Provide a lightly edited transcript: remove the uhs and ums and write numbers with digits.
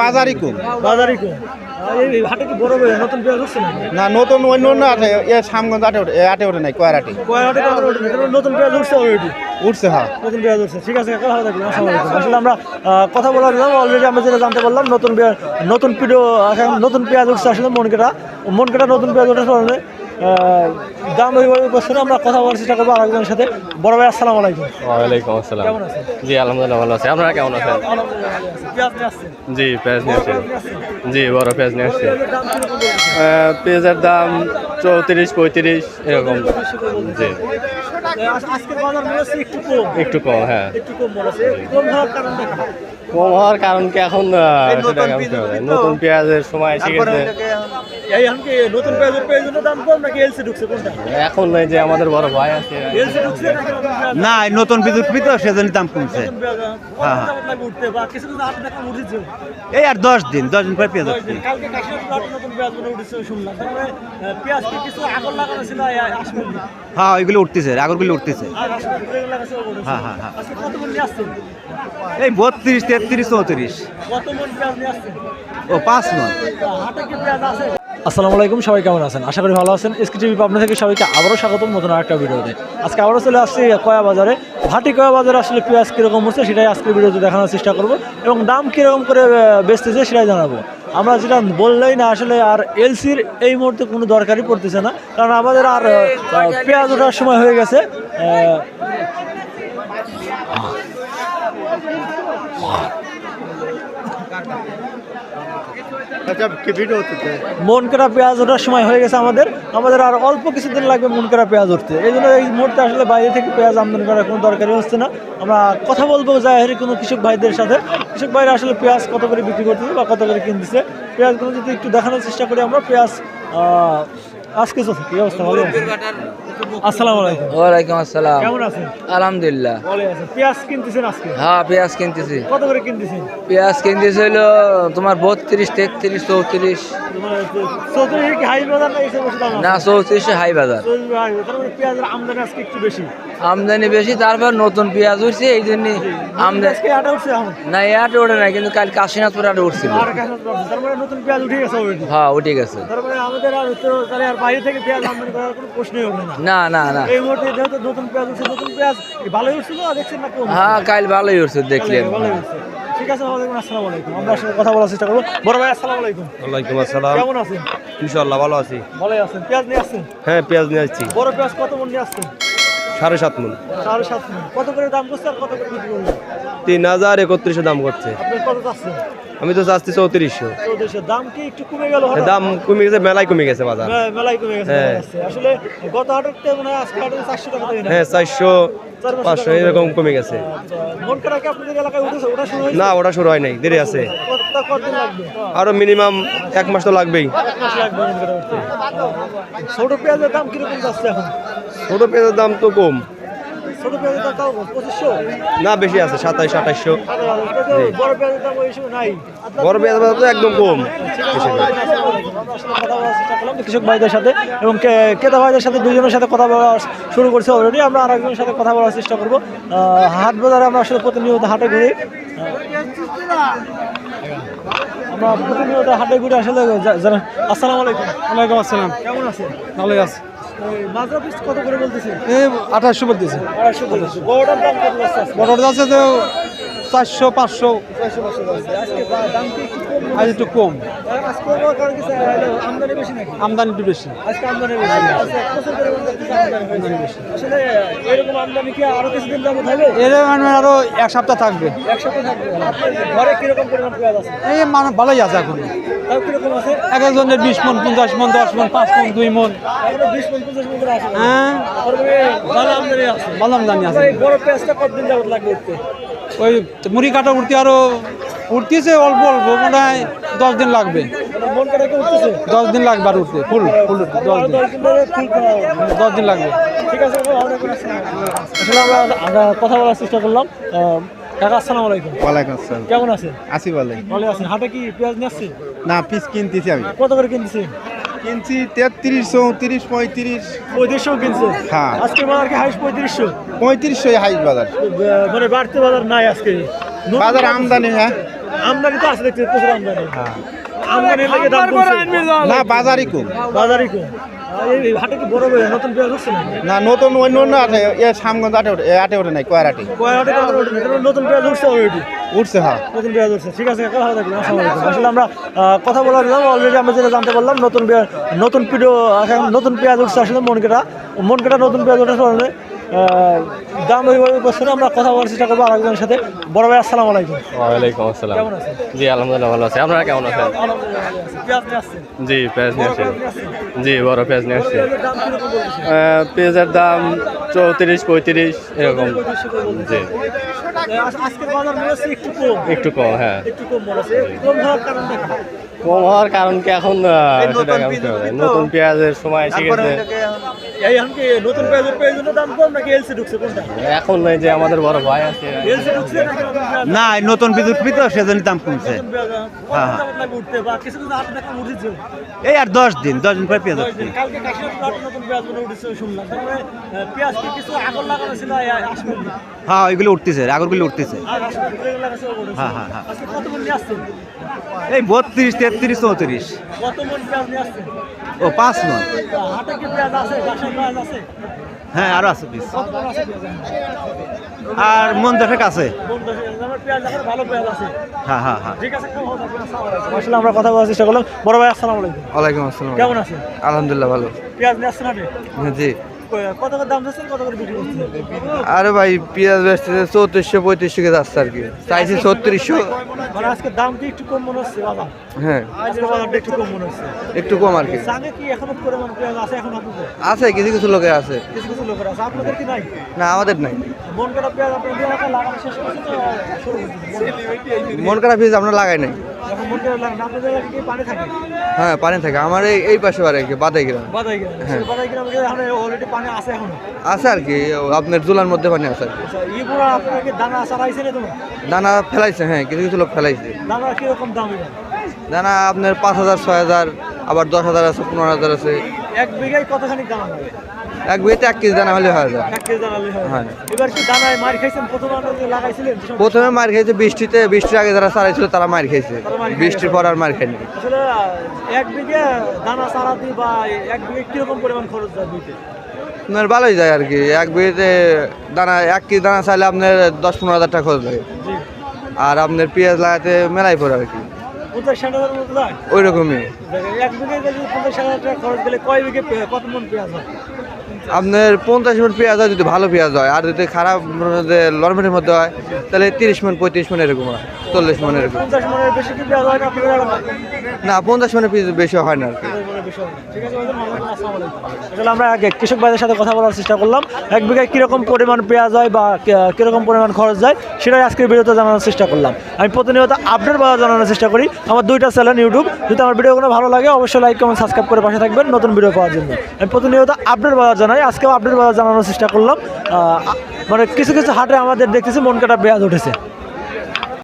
বাজারই কম। বাজারই কম। এই হাটে কি বড় নতুন পেঁয়াজ উঠছে না নতুন অন্য অন্য আটে সামগঞ্জ আটে ওঠে নাই কয়ার হাটে নতুন পেঁয়াজ উঠছে অলরেডি উঠছে। হ্যাঁ নতুন পেঁয়াজ উঠছে। ঠিক আছে ভালো থাকবেন। আসসালামু আলাইকুম। আসলে আমরা কথা বলার অলরেডি আমরা যেটা জানতে পারলাম নতুন পেঁয়াজ উঠছে আসলে মন কেটা নতুন পেঁয়াজ উঠেছে। দাম ওইভাবে বসছে না। আমরা কথা বলার চেষ্টা করবো আরেকজনের সাথে। বড় ভাই আসসালামু আলাইকুম। ওয়ালাইকুম আসসালাম। কেমন আছেন? জি আলহামদুলিল্লাহ ভালো আছি। আপনারা কেমন আছেন? পেঁয়াজ নিয়ে আসছেন? জি পেঁয়াজ নিয়ে আসছি। জি বড় পেঁয়াজ নিয়ে আসছি। পেঁয়াজের দাম কিরকম বলছেন? পেঁয়াজের দাম 34-35 এরকম। জি আজকের বাজার মনে হচ্ছে একটু কম। একটু কম। হ্যাঁ একটু কম মনে হচ্ছে। কম হওয়ার কারণটা কি? কম হওয়ার কারণ কি এখন সেটা কেমন হবে? নতুন পেঁয়াজের সময় এসে গেছে। এই এখন কি নতুন পেঁয়াজের পেঁয়াজের দাম কম নাকি এলসি ঢুকছে কোনটা? এখন এই যে আমাদের বড় ভাই আছে এলসি ঢুকছে নাকি নতুন পেঁয়াজ? না নতুন বিদ্যুৎ তো সেজন্য দাম কমছে। নতুন পেঁয়াজ হ্যাঁ। কত লাগবে উঠতে বা কিছু কিছু হাট দেখা উঠেছে। এই আর 10 দিন পরে পেঁয়াজ উঠছে। কালকে কাশিনাথ নতুন পেঁয়াজ মনে উঠেছে শুনলাম। তারপরে পেঁয়াজ কি কিছু আগর লাগানো ছিল আসবে? হ্যাঁ ওইগুলো উঠতেছে আগরগুলো উঠতেছে। আর আসবে এগুলো লাগানো ছিল উঠেছে। হ্যাঁ হ্যাঁ হ্যাঁ আজকে কত মন নিয়ে আসছেন? এই 32 33 34 কত মন পেঁয়াজ নিয়ে আসছেন? ও 5 মণ। হাটে কি পেঁয়াজ আছে? আসসালামু আলাইকুম। সবাই কেমন আছেন? আশা করি ভালো আছেন। এসকে টিভি পাবনা থেকে সবাইকে আবারও স্বাগতম নতুন আরেকটা ভিডিওতে। আজকে আবারও চলে আসছি কয়া বাজারে। ভাটি কয়া বাজারে আসলে পেঁয়াজ কীরকম হচ্ছে সেটাই আজকের ভিডিওতে দেখানোর চেষ্টা করব এবং দাম কীরকম করে বেচতেছে সেটাই জানাবো। আমরা যেটা বললেই না আসলে আর এলসির এই মুহূর্তে কোনো দরকারই পড়তেছে না, কারণ আমাদের আর পেঁয়াজ ওঠার সময় হয়ে গেছে। মন কেনা পেঁয়াজ ওঠার সময় হয়ে গেছে আমাদের আর অল্প কিছুদিন লাগবে মন কেনা পেঁয়াজ উঠতে। এই জন্য এই মুহূর্তে আসলে বাইরে থেকে পেঁয়াজ আমদানি করার কোনো দরকারই হচ্ছে না। আমরা কথা বলবো জাহেরি কোনো কৃষক ভাইদের সাথে। কৃষক ভাইরা আসলে পেঁয়াজ কত করে বিক্রি করতেছে বা কত করে কিনতেছে পেঁয়াজগুলো যদি একটু দেখানোর চেষ্টা করি আমরা। পেঁয়াজ আজকে কি অবস্থা? ভালো আছে? আসসালামু আলাইকুম। ওয়ালাইকুম আসসালাম। কেমন আছেন? আলহামদুলিল্লাহ। ভালো আছেন। পেঁয়াজ কিনতেছেন আজকে? হ্যাঁ পেঁয়াজ কিনতেছি। কত করে কিনতেছেন? পেঁয়াজ কিনতেছি হলো তোমার 32 33 34। 34 কি হাই বাজার না? এসে বসে দাম না 34 হাই বাজার। পেঁয়াজের আমদানি আজকে একটু বেশি। আমদানি বেশি, তারপর নতুন পেঁয়াজ উঠছে এই জন্য আমদানি। আজকে আটা উঠছে এখন? না এয়াটে ওঠে না, কিন্তু কাল কাশীনাথপুর আটে উঠছিল। তারপরে নতুন পেঁয়াজ উঠে গেছে অলরেডি। হ্যাঁ উঠে গেছে। তারপরে আমাদের আর তাহলে আর বাইরে থেকে পেঁয়াজ আমদানি করার কোনো প্রশ্নই হবে না। না না না এই মুহূর্তে যেহেতু নতুন পেঁয়াজ উঠছে, নতুন পেঁয়াজ ভালোই উঠছিল আর দেখছেন না কম? হ্যাঁ কাল ভালোই উঠছে দেখলেন। ভালোই উঠছে। ঠিক আছে আসসালামু আলাইকুম। আমরা আসলে কথা বলার চেষ্টা করবো। বড় ভাই আসসালামু আলাইকুম। ওয়ালাইকুম আসসালাম। কেমন আছেন? ইনশাআল্লাহ ভালো আছি। ভালোই আছেন। পেঁয়াজ নিয়ে আসছেন? হ্যাঁ পেঁয়াজ নিয়ে আসছি। বড় পেঁয়াজ কত মন নিয়ে আসছেন? 7.5 মণ। 7.5 মন। কত করে দাম করছে আর কত করে বিক্রি করলেন? 3031 দাম করছে। আপনি কত চাচ্ছেন? আমি তো চাচ্ছি 3400। 3400। দাম কি একটু কমে গেল? দাম কমে গেছে, মেলায় কমে গেছে বাজার। মেলাই কমে গেছে। হ্যাঁ। আসলে গত হাটের মনে হয় আজকে হাটে 400 টাকা থেকে হ্যাঁ 400 500 এরকম কমে গেছে। মন করা কি আপনাদের এলাকায় উঠেছে? ওটা শুরু হয়েছে? না ওটা শুরু হয় নাই, দেরি আছে। কতদিন লাগবে? আরো মিনিমাম 1 মাস তো লাগবেই। 1 মাস লাগবে মন করা উঠতে। ছোট পেঁয়াজের দাম কিরকম যাচ্ছে এখন? ছোট পেঁয়াজের দাম তো কম। ছোট পেঁয়াজের দাম তাও 2500? না বেশি আছে 2700-2800। বড় পেঁয়াজের দাম ওই সময় নাই? বড় পেঁয়াজের দাম তো একদম কম। কৃষক ভাইদের সাথে এবং ক্রেতা ভাইদের সাথে দুজনের সাথে কথা বলা শুরু করছে অলরেডি। আমরা আরেকজনের সাথে কথা বলার চেষ্টা করবো। হাট বাজারে আমরা আসলে প্রতিনিয়ত হাটে ঘুরি। আমরা প্রতিনিয়ত হাটে ঘুরে আসলে আসসালামু আলাইকুম। ওয়ালাইকুম আসসালাম। কেমন আছেন? ভালোই আছে। মাজরা পিস কত করে বলতেছে? এই 2800 বলতেছে। 250 বলতেছে। বড়টার দাম কত যাচ্ছে? বড়টা আছে তো 400 500। আজকে দাম কি একটু কম? আজ একটু কম। আজকে কারণ কি আমদানি বেশি নাকি? আমদানি একটু বেশি। আজকে আমদানি বেশি। আজকে প্রচুর পরিমাণে আমদানি বেশি। আসলে এরকম আমদানি কি আরো কিছুদিন যাবত হবে? এর মানে আরো 1 সপ্তাহ থাকবে। এক সপ্তাহ থাকবে। ঘরে কিরকম পরিমাণ পেঁয়াজ আছে? এই মানে ভালোই আছে এখন। তাও কিরকম আছে? এক একজনের 20 মণ 50 মণ 10 মণ 5 মণ 2 মণ। এখনো 20 মণ 50 মণ করে আছে। হ্যাঁ তারপরে ভালো আমদানি আছে। ভালো আমদানি আছে। এই বড় পেঁয়াজটা কতদিন যাবত লাগবে উঠতে? ওই মুড়ি কাটা উঠতে আরো উঠতেছে অল্প অল্প মনে হয় 10 দিন লাগবে। মন কাটা কি উঠতেছে? 10 দিন লাগবে আর উঠতে ফুল ফুল 10 দিন। 10 দিন লাগবে। ঠিক আছে আসলে আমরা কথা বলার চেষ্টা করলাম। কাকা আসসালামু আলাইকুম। ওয়ালাইকুম আসসালাম। কেমন আছেন? আসি ভালো। ভালো আছেন। হাটে কি পেঁয়াজ নিয়ে আসছে? না পিস কিনতেছি আমি। কত করে কিনতেছেন? কিনছি 33 34 35। 3500 কিনছে? হ্যাঁ। আজকে বাজার কি হাইস 3500? 3500 হাইস বাজার। মানে বাড়তি বাজার নাই আজকে? বাজার আমদানি। হ্যাঁ আমদানি তো আছে দেখছি প্রচুর আমদানি। আমদানির লেগে দাম কমছে। না বাজারই কম। বাজারই কম। এই হাটে কি বড় বড় নতুন পেঁয়াজ হচ্ছে না? না নতুন অন্য অন্য আটে সামগঞ্জ আটে ওঠে নাই কয়ারাটি কয়হাটে কারণ ওঠে না, কারণ নতুন পেঁয়াজ উঠছে অলরেডি। উঠছে হ্যাঁ। নতুন পেঁয়াজ উঠছে। ঠিক আছে, ভালো থাকবেন। আসসালামু আলাইকুম। আসলে আমরা কথা বলার অলরেডি আমরা যেটা জানতে পারলাম নতুন পেঁয়াজ উঠছে আসলে মন কাটা নতুন পেঁয়াজ ওঠার কারণে দাম ওইভাবে বছর আমরা কথা বলার চেষ্টা করবো আরেকজনের সাথে। বড় ভাই আসসালামু আলাইকুম। ওয়ালাইকুম আসসালাম। কেমন আছেন? জি আলহামদুলিল্লাহ ভালো আছি। আপনারা কেমন আছেন? পেঁয়াজ নিয়ে আসছেন? জি পেঁয়াজ নিয়ে আসছি। জি বড় পেঁয়াজ নিয়ে আসছি। পেঁয়াজের দাম কিরকম বলতেছে? পেঁয়াজের দাম 34-35 এরকম। জি আজকের বাজার মনে হচ্ছে একটু কম। একটু কম, হ্যাঁ। একটু কম মনে হচ্ছে। কম হওয়ার কারণ দেখেন। কম হওয়ার কারণ কি এখন সেটা কেমন হবে? নতুন পেঁয়াজের সময় এসে গেছে। এই এখন কি নতুন পেঁয়াজের পেঁয়াজের দাম কম নাকি এলসি ঢুকছে কোনটা? এখন এই যে আমাদের বড় ভাই আছে, এলসি ঢুকছে নাকি নতুন পেঁয়াজ? না নতুন বিদ্যুৎ তো সেজন্য দাম কমছে। নতুন পেঁয়াজ কত দাম লাগবে উঠতে বা কিছু কিছু হাট দেখা উঠেছে? এই আর 10 দিন পরে পেঁয়াজ উঠছে। কালকে কাশিনাথ হাটে নতুন পেঁয়াজ মনে উঠেছে শুনলাম। তারপরে পেঁয়াজ কি কিছু আগর লাগানো ছিল আসবে? হ্যাঁ ওইগুলো উঠতেছে আগরগুলো উঠতেছে। আর আসবে লাগানো উঠেছে। হ্যাঁ হ্যাঁ হ্যাঁ। আজকে কত মন নিয়ে আসছেন? এই 32 33 34। কত মন পেঁয়াজ নিয়ে আসছেন? ও 5 মণ। হাটে কি পেঁয়াজ আছে? বাসায় পেঁয়াজ আছে? হ্যাঁ আরো আছে পিস। কত মন আছে পেঁয়াজ? আর মন দশেক আছে। পেঁয়াজ এখন ভালো পেঁয়াজ আছে। হ্যাঁ হ্যাঁ হ্যাঁ। ঠিক আছে, আসলে আমরা কথা বলার চেষ্টা করলাম। বড় ভাই আসসালামু আলাইকুম। ওয়ালাইকুম আসসালাম। কেমন আছেন? আলহামদুলিল্লাহ ভালো। পেঁয়াজ নিয়ে আসছেন আপনি? জি। কত করে দাম যাচ্ছেন, কত করে বিক্রি করছেন? আরে ভাই পেঁয়াজ বেচতেছে 3400-3500 কে যাচ্ছে আর কি, চাইছি 3600। মানে আজকে দাম কি একটু কম মনে হচ্ছে বাবা? হ্যাঁ আজকে বাজারটা একটু কম মনে হচ্ছে। একটু কম আর কি। সঙ্গে কি এখনো পরিমাণ পেঁয়াজ আছে এখন আপনাদের? আছে কিছু কিছু লোকের আছে, কিছু কিছু লোকের আছে, আপনাদের কি নাই? না আমাদের নাই। মন কাটা পেঁয়াজ আপনাদের এলাকায় লাগানো শেষ করেছে তো শুরু হয়েছে? মন খারাপ পেঁয়াজ আমরা লাগাই নাই। এখন মন কাটা লাগানো আপনাদের এলাকায় কি পানি থাকে? হ্যাঁ পানি থাকে আমার এই পাশে বাড়ি কি বাদাই গ্রাম বাদাই গ্রামে। হ্যাঁ। বাদাই গ্রামে এখন অলরেডি পানি আছে এখনো? আছে আর কি, আপনার জুলার মধ্যে পানি আছে আর কি। আচ্ছা, ইবুরা আপনাকে দানা চারাইছে না তোমার? দানা ফেলাইছে, হ্যাঁ কিছু কিছু লোক ফেলাইছে। দানা কিরকম দাম এবার? দানা আপনার 5000 6000 আবার 10000 আছে 15000 আছে। এক বিঘায় কতখানি দানা লাগে? এক বিয়েতে 1 কেজি দানা হলে হয়ে যায়। 1 কেজি দানা হলে হয়। হ্যাঁ। এবার কি দানায় মার খাইছেন প্রথম আনন্দে লাগাইছিলেন? প্রথমে মার খেয়েছে বৃষ্টির আগে যারা চালাইছিল তারা মার খেয়েছে, বৃষ্টির পর আর মার খায়নি। আসলে এক বিঘা দানা চারা দিয়ে বা এক বিঘা কিরকম পরিমাণ খরচ যায় দিতে? আপনার ভালোই যায় আর কি, এক বিয়েতে দানা 1 কেজি দানা চাইলে আপনার 10-15 হাজার টাকা খরচ লাগে। জি। আর আপনার পেঁয়াজ লাগাতে মেলাই পড়ে আর কি, 50-60 মতো যায়? ওই রকমই। এক বিঘায় যদি 50-60 টাকা খরচ গেলে কয় বিঘে কত মন পেঁয়াজ হয়? আপনার 50 মণ পেঁয়াজ হয় যদি ভালো পেঁয়াজ হয়, আর যদি খারাপ লরমেটের মধ্যে হয় তাহলে 30 মণ 35 মণ এরকম হয়, 40 মণ এরকম। 50 মনের বেশি কি পেঁয়াজ হয় না আপনাদের এলাকায়? না 50 মণের পেঁয়াজ বেশি হয় না আর কি। ঠিক আছে, আসলে আমরা আগে কৃষক ভাইদের সাথে কথা বলার চেষ্টা করলাম। এক বিঘায় কিরকম পরিমাণ পেঁয়াজ হয় বা কিরকম পরিমাণ খরচ যায় সেটাই আজকের ভিডিওতে জানানোর চেষ্টা করলাম। আমি প্রতিনিয়ত আপডেট বাজার জানানোর চেষ্টা করি। আমার 2টা চ্যানেল ইউটিউব, যদি আমার ভিডিওগুলো ভালো লাগে অবশ্যই লাইক কমেন্ট সাবস্ক্রাইব করে পাশে থাকবেন নতুন ভিডিও পাওয়ার জন্য। আমি প্রতিনিয়ত আপডেট বাজার জানাই, আজকেও আপডেট বাজার জানানোর চেষ্টা করলাম। মানে কিছু কিছু হাটে আমাদের দেখতেছি মন কাটা পেঁয়াজ উঠেছে।